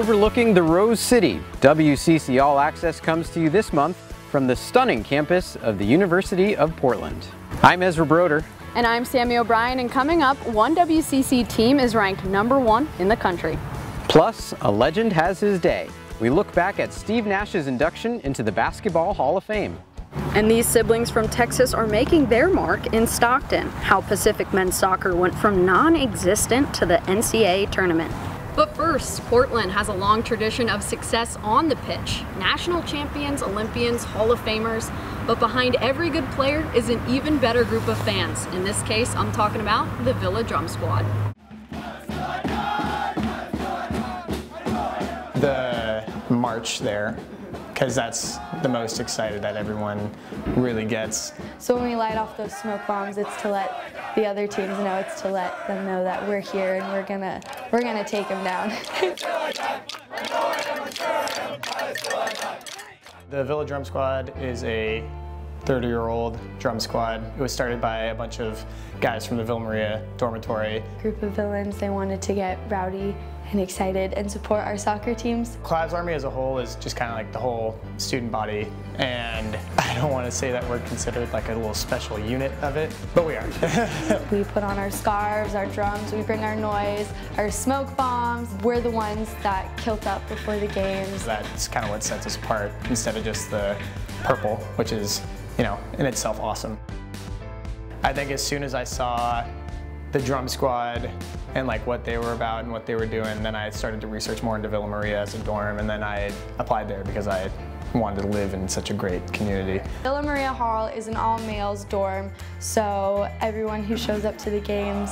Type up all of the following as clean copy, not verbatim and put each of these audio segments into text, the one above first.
Overlooking the Rose City, WCC All-Access comes to you this month from the stunning campus of the University of Portland. I'm Ezra Broder. And I'm Sammy O'Brien, and coming up, one WCC team is ranked #1 in the country. Plus, a legend has his day. We look back at Steve Nash's induction into the Basketball Hall of Fame. And these siblings from Texas are making their mark in Stockton, how Pacific men's soccer went from non-existent to the NCAA Tournament. But first, Portland has a long tradition of success on the pitch. National champions, Olympians, Hall of Famers, but behind every good player is an even better group of fans. In this case, I'm talking about the Villa Drum Squad. The march there, because that's the most excited that everyone really gets. So when we light off those smoke bombs, it's to let the other teams know, it's to let them know that we're here and we're gonna take them down. The Villa Drum Squad is a 30-year-old drum squad. It was started by a bunch of guys from the Villa Maria dormitory. Group of villains, they wanted to get rowdy and excited and support our soccer teams. Clive's Army as a whole is just kind of like the whole student body, and I don't want to say that we're considered like a little special unit of it, but we are. We put on our scarves, our drums, we bring our noise, our smoke bombs. We're the ones that kilt up before the games. That's kind of what sets us apart instead of just the purple, which is, you know, in itself awesome. I think as soon as I saw the drum squad and like what they were about and what they were doing, then I started to research more into Villa Maria as a dorm, and then I applied there because I wanted to live in such a great community. Villa Maria Hall is an all-males dorm, so everyone who shows up to the games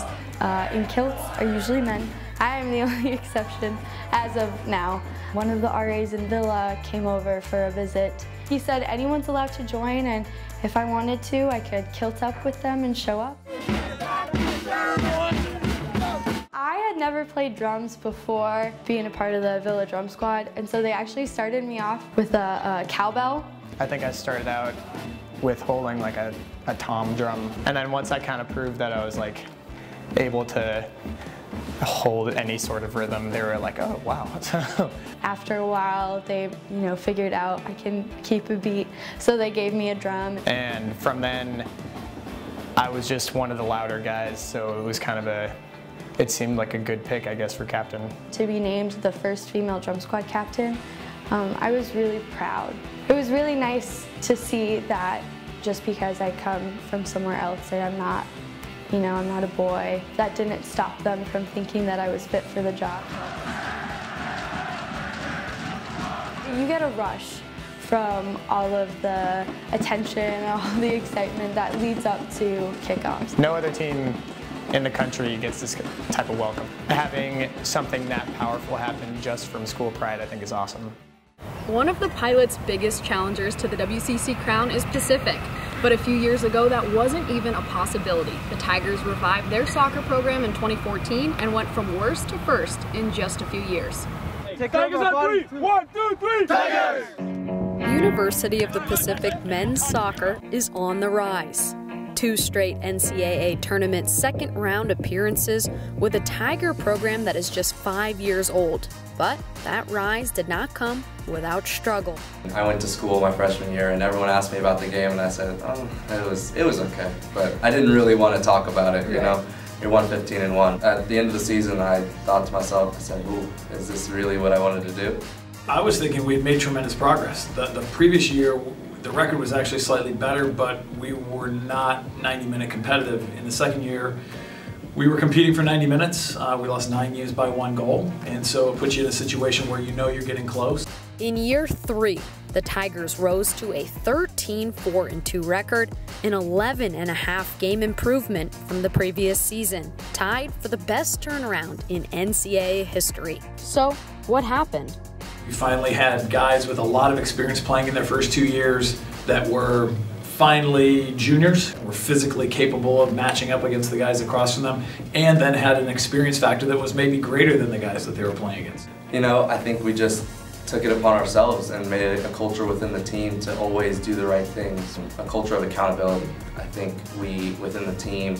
in kilts are usually men. I am the only exception as of now. One of the RAs in Villa came over for a visit. He said anyone's allowed to join, and if I wanted to, I could kilt up with them and show up. I had never played drums before being a part of the Villa Drum Squad, and so they actually started me off with a cowbell. I think I started out with holding like a tom drum, and then once I kind of proved that I was like able to hold any sort of rhythm, they were like, oh wow. After a while, they figured out I can keep a beat, so they gave me a drum. And from then, I was just one of the louder guys, so it was kind of it seemed like a good pick, I guess, for captain. To be named the first female drum squad captain, I was really proud. It was really nice to see that just because I come from somewhere else and I'm not a boy, that didn't stop them from thinking that I was fit for the job. You get a rush from all of the attention and all the excitement that leads up to kickoffs. No other team in the country gets this type of welcome. Having something that powerful happen just from school pride, I think, is awesome. One of the Pilots' biggest challengers to the WCC crown is Pacific, but a few years ago that wasn't even a possibility. The Tigers revived their soccer program in 2014 and went from worst to first in just a few years. Tigers on 3! 1, 2, 3! Tigers! University of the Pacific men's soccer is on the rise. 2 straight NCAA Tournament second round appearances with a Tiger program that is just 5 years old. But that rise did not come without struggle. I went to school my freshman year and everyone asked me about the game and I said, oh, it was okay. But I didn't really want to talk about it, you know. You're 1-15-1. At the end of the season, I thought to myself, I said, ooh, is this really what I wanted to do? I was thinking we'd made tremendous progress. The previous year, the record was actually slightly better, but we were not 90-minute competitive. In the second year, we were competing for 90 minutes. We lost 9 games by 1 goal, and so it puts you in a situation where you know you're getting close. In year 3, the Tigers rose to a 13-4-2 record, an 11.5 game improvement from the previous season, tied for the best turnaround in NCAA history. So, what happened? We finally had guys with a lot of experience playing in their first 2 years that were finally juniors, were physically capable of matching up against the guys across from them, and then had an experience factor that was maybe greater than the guys that they were playing against. You know, I think we just took it upon ourselves and made it a culture within the team to always do the right things, a culture of accountability. I think within the team,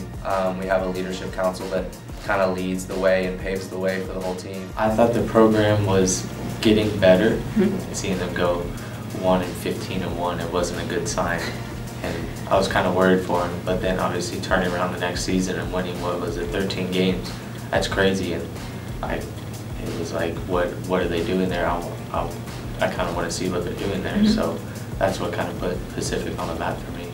we have a leadership council that kind of leads the way and paves the way for the whole team. I thought the program was getting better, and seeing them go 1-15-1, it wasn't a good sign. And I was kind of worried for him, but then obviously turning around the next season and winning, what was it, 13 games, that's crazy. And it was like, what are they doing there? I kind of want to see what they're doing there. So that's what kind of put Pacific on the map for me.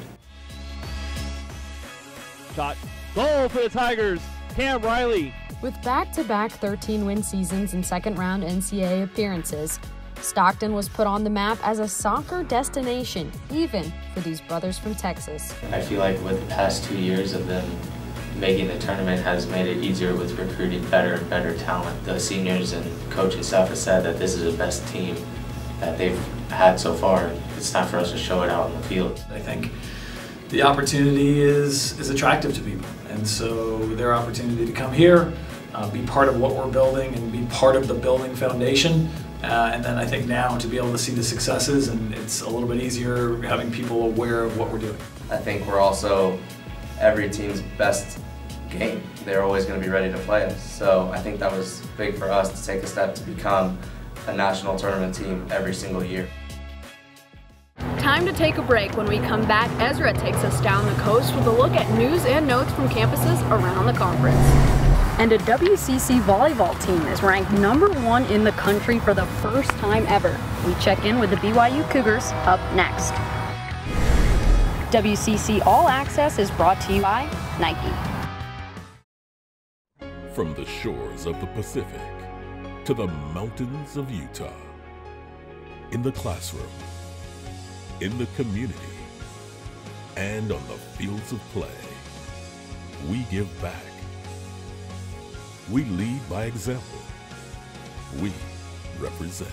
Shot. Goal for the Tigers. Cam Riley. With back-to-back 13-win seasons and second-round NCAA appearances, Stockton was put on the map as a soccer destination, even for these brothers from Texas. I feel like with the past 2 years of them making the tournament has made it easier with recruiting better and better talent. The seniors and coaching staff have said that this is the best team that they've had so far. It's time for us to show it out in the field. I think the opportunity is attractive to people, and so their opportunity to come here, be part of what we're building and be part of the building foundation, and then I think now to be able to see the successes, and it's a little bit easier having people aware of what we're doing. I think we're also every team's best game. They're always going to be ready to play us, so I think that was big for us to take a step to become a national tournament team every single year. Time to take a break. When we come back, Ezra takes us down the coast with a look at news and notes from campuses around the conference. And a WCC volleyball team is ranked #1 in the country for the first time ever. We check in with the BYU Cougars up next. WCC All-Access is brought to you by Nike. From the shores of the Pacific to the mountains of Utah, in the classroom, in the community, and on the fields of play, we give back. We lead by example. We represent.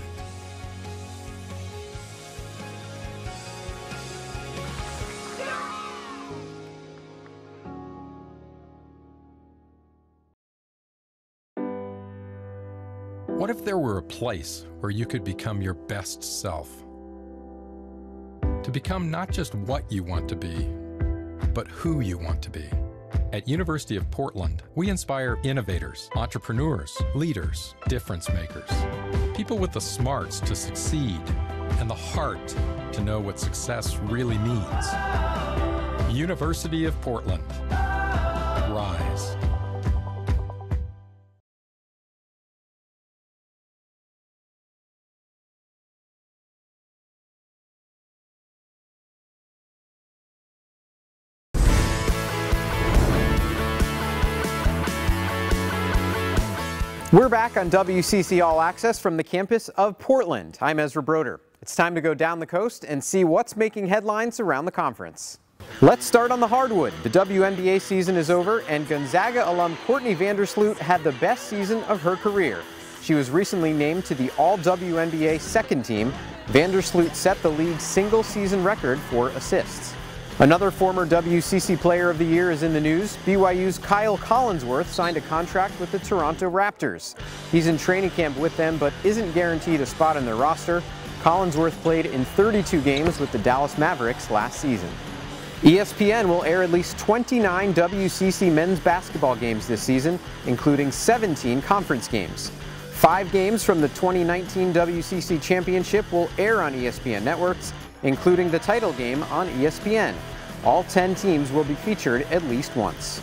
What if there were a place where you could become your best self? To become not just what you want to be, but who you want to be. At University of Portland, we inspire innovators, entrepreneurs, leaders, difference makers, people with the smarts to succeed and the heart to know what success really means. University of Portland. Rise. We're back on WCC All-Access from the campus of Portland. I'm Ezra Broder. It's time to go down the coast and see what's making headlines around the conference. Let's start on the hardwood. The WNBA season is over, and Gonzaga alum Courtney Van Der Sloot had the best season of her career. She was recently named to the All-WNBA second team. Van Der Sloot set the league's single-season record for assists. Another former WCC Player of the Year is in the news. BYU's Kyle Collinsworth signed a contract with the Toronto Raptors. He's in training camp with them, but isn't guaranteed a spot in their roster. Collinsworth played in 32 games with the Dallas Mavericks last season. ESPN will air at least 29 WCC men's basketball games this season, including 17 conference games. 5 games from the 2019 WCC Championship will air on ESPN networks, including the title game on ESPN. All 10 teams will be featured at least once.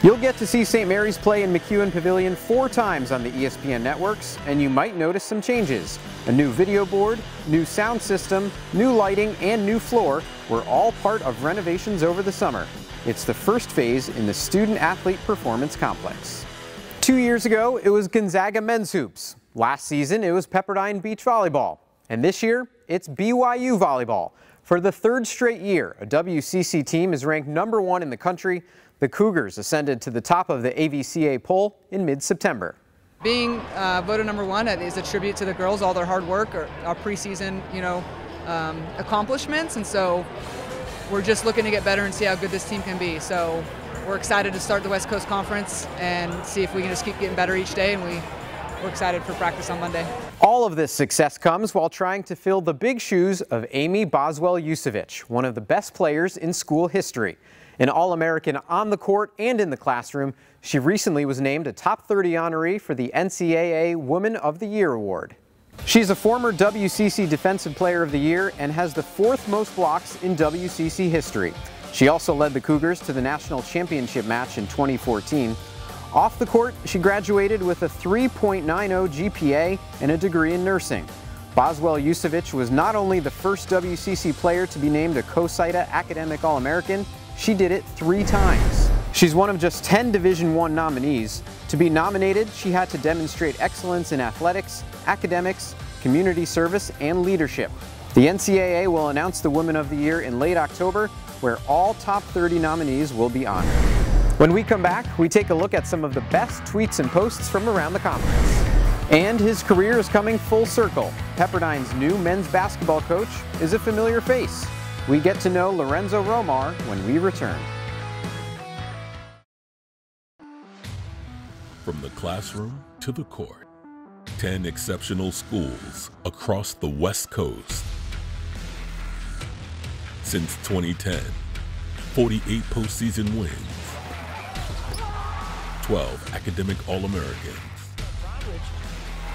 You'll get to see St. Mary's play in McEwen Pavilion 4 times on the ESPN networks, and you might notice some changes. A new video board, new sound system, new lighting, and new floor were all part of renovations over the summer. It's the first phase in the Student Athlete Performance Complex. 2 years ago, it was Gonzaga men's hoops. Last season, it was Pepperdine beach volleyball. And this year, it's BYU volleyball. For the 3rd straight year, a WCC team is ranked #1 in the country. The Cougars ascended to the top of the AVCA poll in mid-September. Being voted #1 is a tribute to the girls, all their hard work, our preseason, accomplishments, and so we're just looking to get better and see how good this team can be. So we're excited to start the West Coast Conference and see if we can just keep getting better each day, and we're excited for practice on Monday. All of this success comes while trying to fill the big shoes of Amy Boswell Yusevich, one of the best players in school history. An All-American on the court and in the classroom, she recently was named a top 30 honoree for the NCAA Woman of the Year Award. She's a former WCC Defensive Player of the Year and has the 4th most blocks in WCC history. She also led the Cougars to the national championship match in 2014. Off the court, she graduated with a 3.90 GPA and a degree in nursing. Boswell was not only the first WCC player to be named a COSIDA Academic All-American, she did it 3 times. She's one of just 10 Division I nominees. To be nominated, she had to demonstrate excellence in athletics, academics, community service, and leadership. The NCAA will announce the Woman of the Year in late October, where all top 30 nominees will be honored. When we come back, we take a look at some of the best tweets and posts from around the conference. And his career is coming full circle. Pepperdine's new men's basketball coach is a familiar face. We get to know Lorenzo Romar when we return. From the classroom to the court, 10 exceptional schools across the West Coast. Since 2010, 48 postseason wins, 12 academic All-Americans.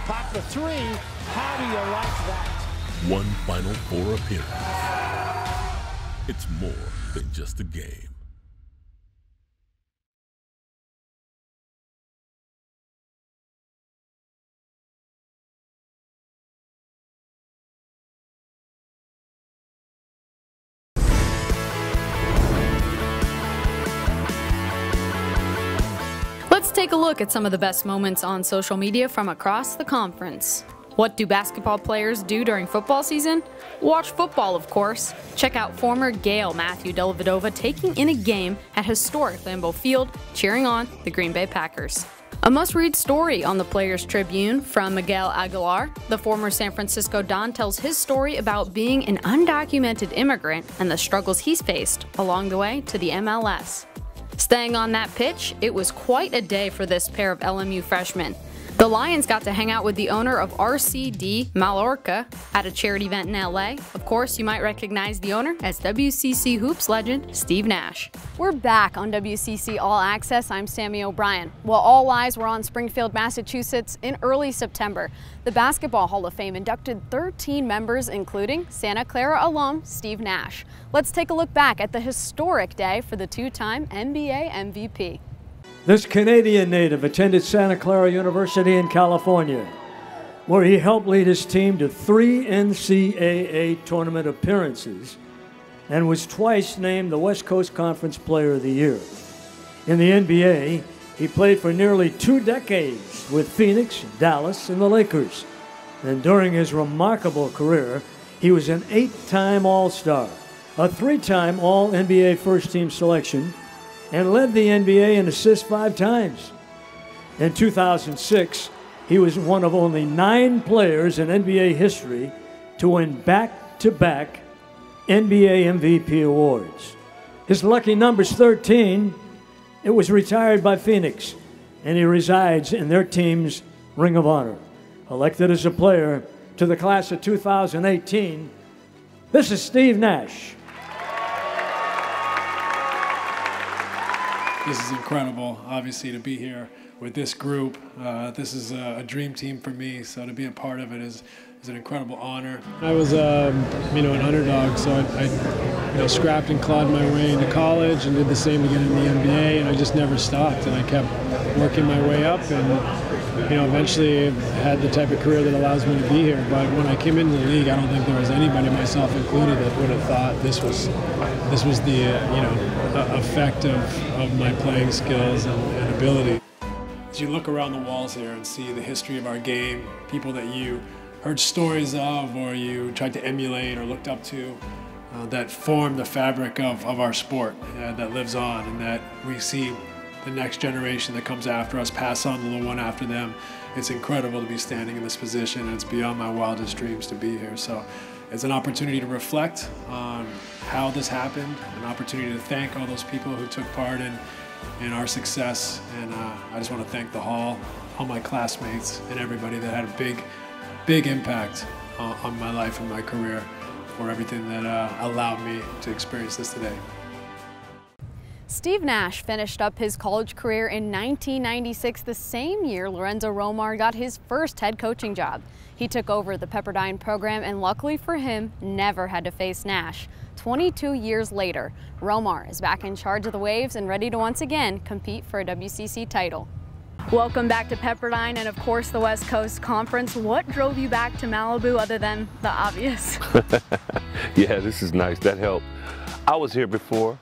Pop the 3, how do you like that? 1 Final Four appearance. It's more than just a game. Let's take a look at some of the best moments on social media from across the conference. What do basketball players do during football season? Watch football, of course. Check out former Gale Matthew Dellavedova taking in a game at historic Lambeau Field, cheering on the Green Bay Packers. A must-read story on the Players Tribune from Miguel Aguilar. The former San Francisco Don tells his story about being an undocumented immigrant and the struggles he's faced along the way to the MLS. Staying on that pitch, it was quite a day for this pair of LMU freshmen. The Lions got to hang out with the owner of RCD Mallorca at a charity event in LA. Of course, you might recognize the owner as WCC Hoops legend Steve Nash. We're back on WCC All-Access. I'm Sammy O'Brien. Well, all eyes were on Springfield, Massachusetts in early September. The Basketball Hall of Fame inducted 13 members, including Santa Clara alum Steve Nash. Let's take a look back at the historic day for the 2-time NBA MVP. This Canadian native attended Santa Clara University in California, where he helped lead his team to 3 NCAA Tournament appearances and was twice named the West Coast Conference Player of the Year. In the NBA, he played for nearly 2 decades with Phoenix, Dallas, and the Lakers. And during his remarkable career, he was an 8-time All-Star, a 3-time All-NBA First-Team selection, and led the NBA in assists 5 times. In 2006, he was one of only 9 players in NBA history to win back-to-back NBA MVP awards. His lucky number's 13. It was retired by Phoenix, and he resides in their team's Ring of Honor. Elected as a player to the class of 2018, this is Steve Nash. This is incredible, obviously, to be here with this group. This is a dream team for me, so to be a part of it is an incredible honor. I was, an underdog, so I scrapped and clawed my way into college and did the same again in the NBA, and I just never stopped, and I kept working my way up, and eventually had the type of career that allows me to be here. But when I came into the league, I don't think there was anybody, myself included, that would have thought this was the effect of my playing skills and ability. As you look around the walls here and see the history of our game, people that you heard stories of or you tried to emulate or looked up to, that form the fabric of our sport that lives on, and that we see the next generation that comes after us pass on to the one after them. It's incredible to be standing in this position, and it's beyond my wildest dreams to be here. So it's an opportunity to reflect on how this happened, an opportunity to thank all those people who took part in our success, and I just want to thank the Hall, all my classmates, and everybody that had a big impact on my life and my career, for everything that allowed me to experience this today. Steve Nash finished up his college career in 1996, the same year Lorenzo Romar got his first head coaching job. He took over the Pepperdine program and luckily for him, never had to face Nash. 22 years later, Romar is back in charge of the Waves and ready to once again compete for a WCC title. Welcome back to Pepperdine and of course the West Coast Conference. What drove you back to Malibu other than the obvious? Yeah, this is nice. That helped. I was here before.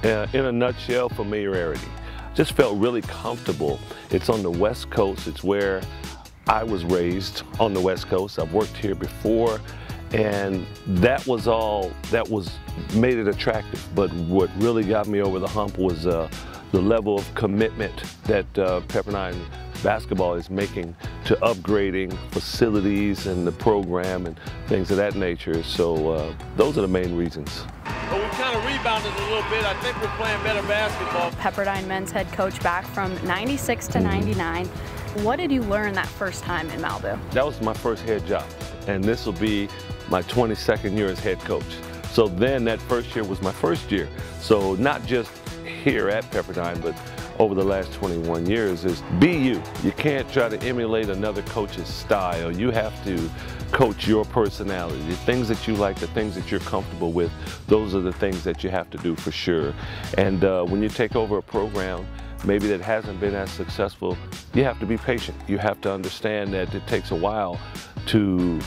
In a nutshell, familiarity. Just felt really comfortable. It's on the West Coast. It's where I was raised, on the West Coast. I've worked here before, and that was all that made it attractive. But what really got me over the hump was the level of commitment that Pepperdine basketball is making to upgrading facilities and the program and things of that nature. So those are the main reasons. But we kind of rebounded a little bit. I think we're playing better basketball. Pepperdine men's head coach back from 96 to 99. What did you learn that first time in Malibu? That was my first head job, and this will be my 22nd year as head coach. So then that first year was my first year. So not just here at Pepperdine, but over the last 21 years is be you. You can't try to emulate another coach's style. You have to coach your personality. The things that you like, the things that you're comfortable with, those are the things that you have to do for sure. And when you take over a program, maybe that hasn't been as successful, you have to be patient. You have to understand that it takes a while to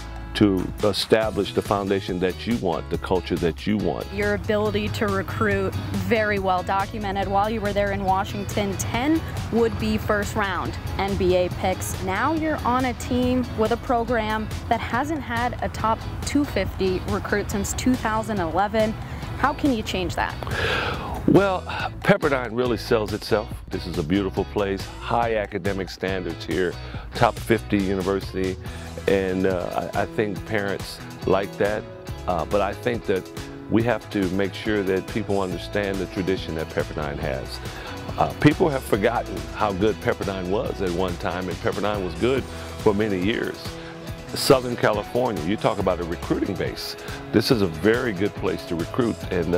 establish the foundation that you want, the culture that you want. Your ability to recruit, very well documented. While you were there in Washington, 10 would-be first-round NBA picks. Now you're on a team with a program that hasn't had a top 250 recruit since 2011. How can you change that? Well, Pepperdine really sells itself. This is a beautiful place, high academic standards here, top 50 university, and I think parents like that. But I think that we have to make sure that people understand the tradition that Pepperdine has. People have forgotten how good Pepperdine was at one time, and Pepperdine was good for many years. Southern California, you talk about a recruiting base. This is a very good place to recruit, and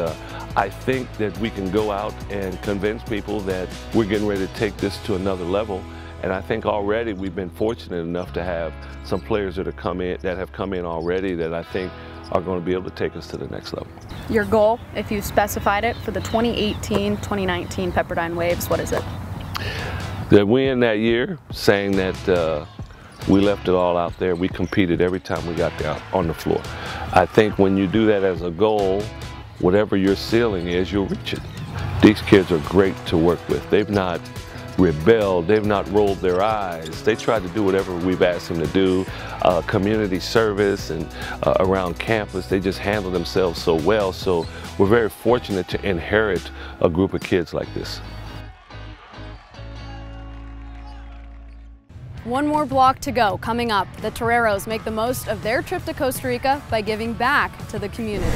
I think that we can go out and convince people that we're getting ready to take this to another level. And I think already we've been fortunate enough to have some players that have come in already that I think are going to be able to take us to the next level. Your goal, if you specified it, for the 2018-2019 Pepperdine Waves, what is it? That win that year, saying that we left it all out there. We competed every time we got there on the floor. I think when you do that as a goal, whatever your ceiling is, you'll reach it. These kids are great to work with. They've not rebelled, they've not rolled their eyes. They try to do whatever we've asked them to do. Community service and around campus, they just handle themselves so well. So we're very fortunate to inherit a group of kids like this. One more block to go. Coming up, the Toreros make the most of their trip to Costa Rica by giving back to the community.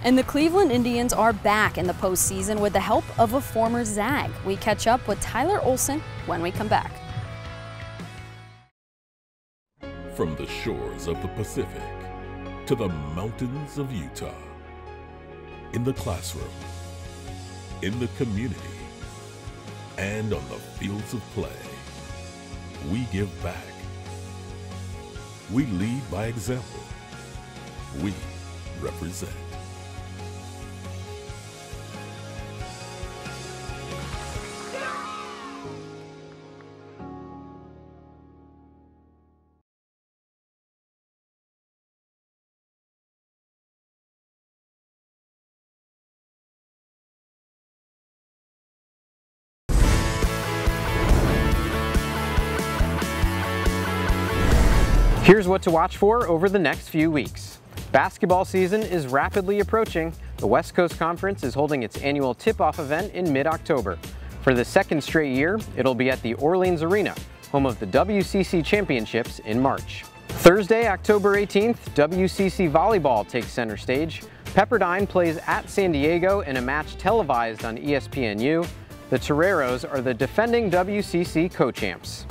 And the Cleveland Indians are back in the postseason with the help of a former Zag. We catch up with Tyler Olson when we come back. From the shores of the Pacific to the mountains of Utah, in the classroom, in the community, and on the fields of play, we give back. We lead by example. We represent. Here's what to watch for over the next few weeks. Basketball season is rapidly approaching. The West Coast Conference is holding its annual tip-off event in mid-October. For the second straight year, it'll be at the Orleans Arena, home of the WCC Championships in March. Thursday, October 18th, WCC Volleyball takes center stage. Pepperdine plays at San Diego in a match televised on ESPNU. The Toreros are the defending WCC co-champs.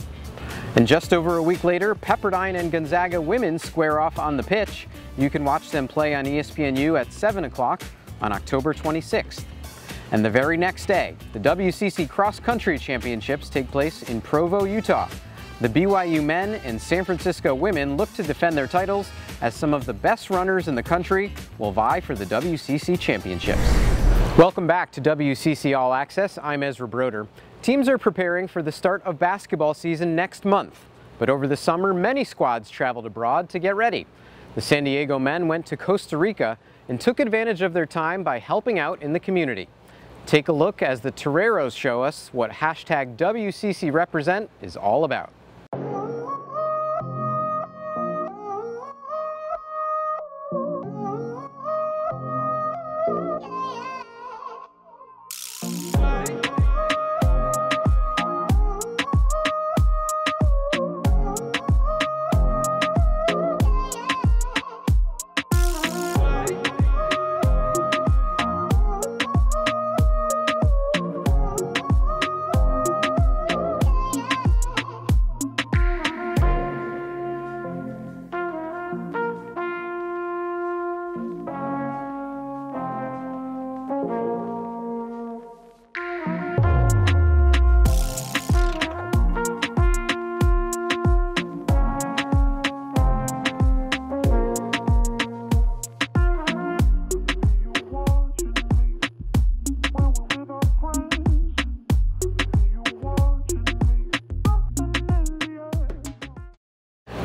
And just over a week later, Pepperdine and Gonzaga women square off on the pitch. You can watch them play on ESPNU at 7 o'clock on October 26th. And the very next day, the WCC Cross Country Championships take place in Provo, Utah. The BYU men and San Francisco women look to defend their titles as some of the best runners in the country will vie for the WCC Championships. Welcome back to WCC All-Access. I'm Ezra Broder. Teams are preparing for the start of basketball season next month. But over the summer, many squads traveled abroad to get ready. The San Diego men went to Costa Rica and took advantage of their time by helping out in the community. Take a look as the Toreros show us what hashtag WCC Represent is all about.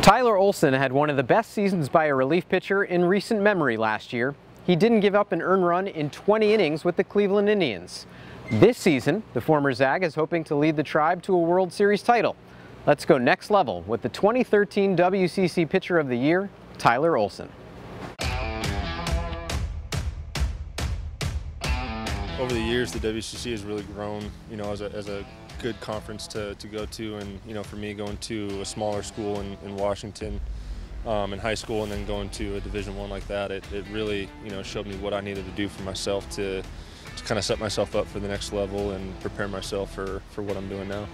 Tyler Olson had one of the best seasons by a relief pitcher in recent memory last year. He didn't give up an earned run in 20 innings with the Cleveland Indians. This season, the former Zag is hoping to lead the Tribe to a World Series title. Let's go next level with the 2013 WCC Pitcher of the Year, Tyler Olson. Over the years, the WCC has really grown, as a good conference to go to, and for me, going to a smaller school in Washington in high school, and then going to a Division I like that, it really showed me what I needed to do for myself to kind of set myself up for the next level and prepare myself for what I'm doing now.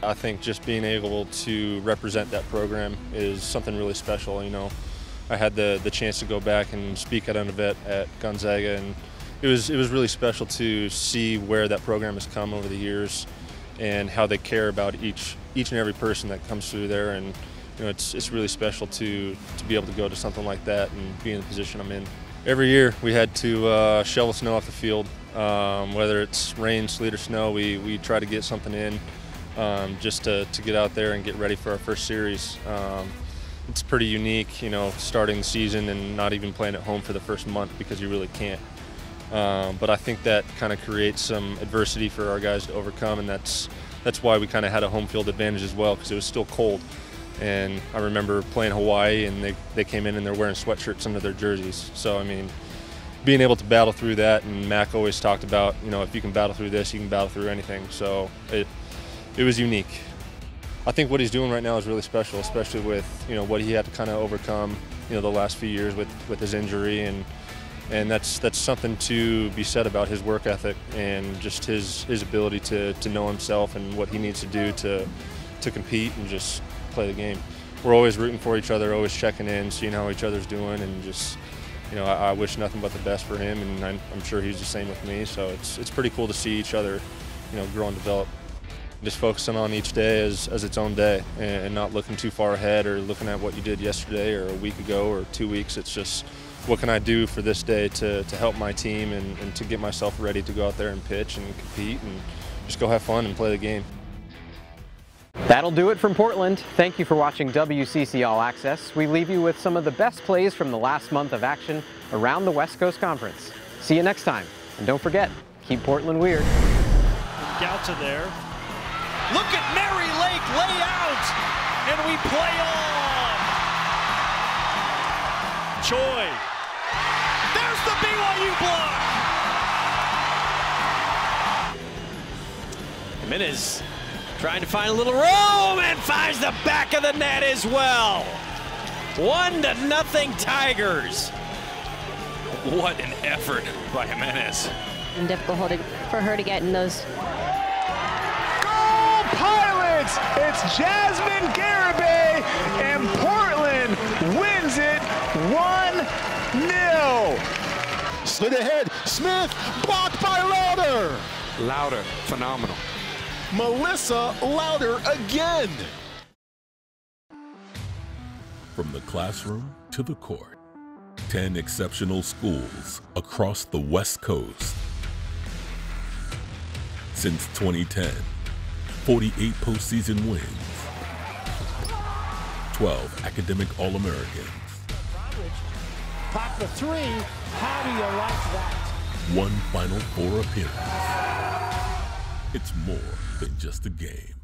I think just being able to represent that program is something really special. I had the chance to go back and speak at an event at Gonzaga, and it was really special to see where that program has come over the years and how they care about each and every person that comes through there. And it's really special to be able to go to something like that and be in the position I'm in. Every year we had to shovel snow off the field, whether it's rain, sleet, or snow. We try to get something in just to get out there and get ready for our first series. It's pretty unique, starting the season and not even playing at home for the first month because you really can't. But I think that kind of creates some adversity for our guys to overcome, and that's why we kind of had a home field advantage as well, because it was still cold. And I remember playing Hawaii, and they came in and they're wearing sweatshirts under their jerseys. So I mean, being able to battle through that, and Mac always talked about, if you can battle through this, you can battle through anything. So it was unique. I think what he's doing right now is really special, especially with what he had to kind of overcome the last few years with his injury, and that's something to be said about his work ethic and just his ability to know himself and what he needs to do to compete and just play the game. We're always rooting for each other, always checking in, seeing how each other's doing, and just I wish nothing but the best for him, and I'm sure he's the same with me. So it's pretty cool to see each other grow and develop. Just focusing on each day as its own day, and not looking too far ahead or looking at what you did yesterday or a week ago or 2 weeks. It's just, what can I do for this day to help my team and to get myself ready to go out there and pitch and compete and just go have fun and play the game. That'll do it from Portland. Thank you for watching WCC All Access. We leave you with some of the best plays from the last month of action around the West Coast Conference. See you next time. And don't forget, keep Portland weird. Gouts are there. Look at Mary Lake lay out, and we play on. Choi. There's the BYU block. Jimenez trying to find a little room and finds the back of the net as well. 1-0 Tigers. What an effort by Jimenez. And difficult for her to get in those. Pilots, it's Jasmine Garibay, and Portland wins it 1-0. Slid ahead. Smith blocked by Louder. Louder, phenomenal. Melissa Louder again. From the classroom to the court, 10 exceptional schools across the West Coast. Since 2010, 48 postseason wins, 12 academic All-Americans. Pop the three. How do you like that? One Final Four appearance. It's more than just a game.